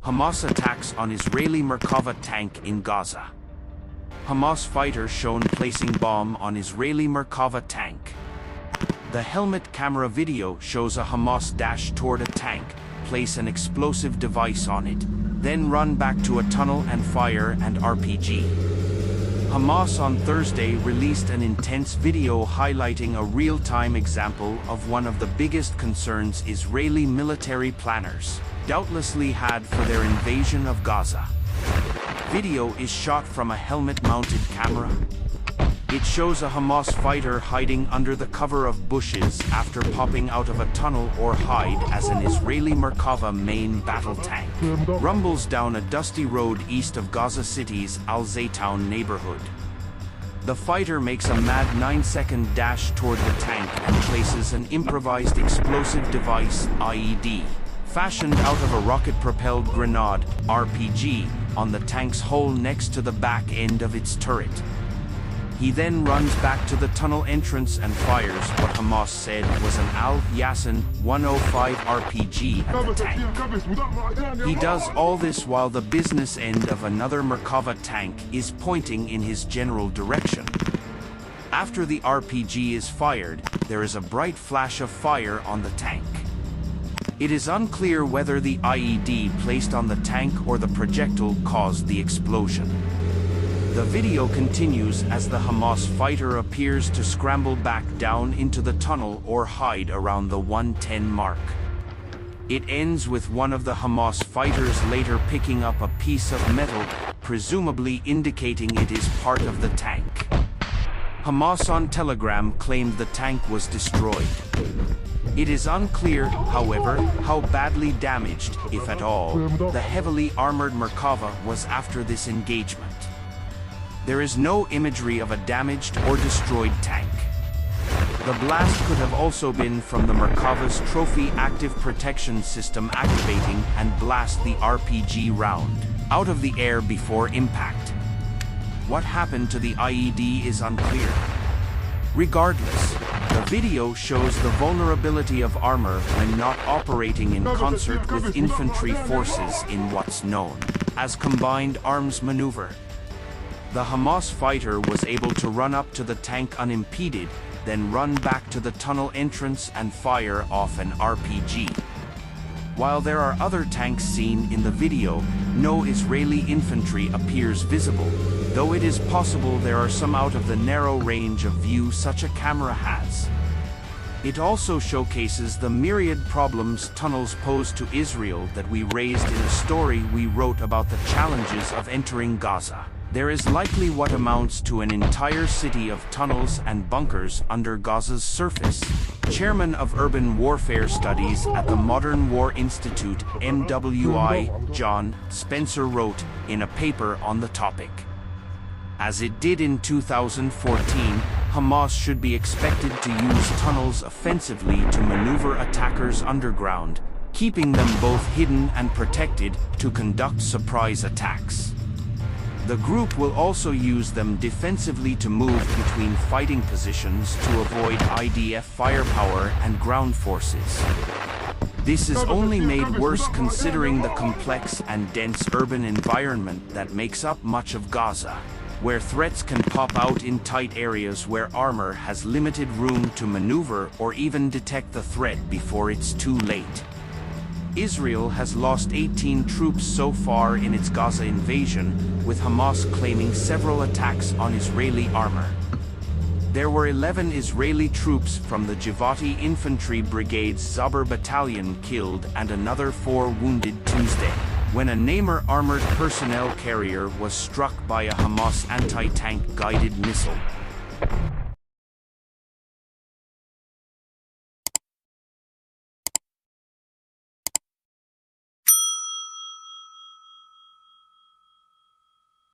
Hamas attacks on Israeli Merkava tank in Gaza. Hamas fighter shown placing bomb on Israeli Merkava tank. The helmet camera video shows a Hamas dash toward a tank, place an explosive device on it, then run back to a tunnel and fire an RPG. Hamas on Thursday released an intense video highlighting a real-time example of one of the biggest concerns Israeli military planners doubtlessly had for their invasion of Gaza. Video is shot from a helmet-mounted camera. It shows a Hamas fighter hiding under the cover of bushes after popping out of a tunnel or hide as an Israeli Merkava main battle tank rumbles down a dusty road east of Gaza City's al-Yasin neighborhood. The fighter makes a mad 9-second dash toward the tank and places an improvised explosive device, IED, fashioned out of a rocket-propelled grenade, RPG, on the tank's hull next to the back end of its turret. He then runs back to the tunnel entrance and fires what Hamas said was an al-yasin 105 RPG at the tank. He does all this while the business end of another Merkava tank is pointing in his general direction. After the RPG is fired, there is a bright flash of fire on the tank. It is unclear whether the IED placed on the tank or the projectile caused the explosion. The video continues as the Hamas fighter appears to scramble back down into the tunnel or hide around the 110 mark. It ends with one of the Hamas fighters later picking up a piece of metal, presumably indicating it is part of the tank. Hamas on Telegram claimed the tank was destroyed. It is unclear, however, how badly damaged, if at all, the heavily armored Merkava was after this engagement. There is no imagery of a damaged or destroyed tank. The blast could have also been from the Merkava's trophy active protection system activating and blast the RPG round out of the air before impact. What happened to the IED is unclear. Regardless, the video shows the vulnerability of armor when not operating in concert with infantry forces in what's known as combined arms maneuver. The Hamas fighter was able to run up to the tank unimpeded, then run back to the tunnel entrance and fire off an RPG. While there are other tanks seen in the video, no Israeli infantry appears visible, though it is possible there are some out of the narrow range of view such a camera has. It also showcases the myriad problems tunnels pose to Israel that we raised in a story we wrote about the challenges of entering Gaza. There is likely what amounts to an entire city of tunnels and bunkers under Gaza's surface. Chairman of Urban Warfare Studies at the Modern War Institute, MWI, John Spencer wrote in a paper on the topic. As it did in 2014, Hamas should be expected to use tunnels offensively to maneuver attackers underground, keeping them both hidden and protected to conduct surprise attacks. The group will also use them defensively to move between fighting positions to avoid IDF firepower and ground forces. This is only made worse considering the complex and dense urban environment that makes up much of Gaza, where threats can pop out in tight areas where armor has limited room to maneuver or even detect the threat before it's too late. Israel has lost 18 troops so far in its Gaza invasion, with Hamas claiming several attacks on Israeli armor. There were 11 Israeli troops from the Givati Infantry Brigade's Zabur battalion killed and another 4 wounded Tuesday, when a Neymar armored personnel carrier was struck by a Hamas anti-tank guided missile.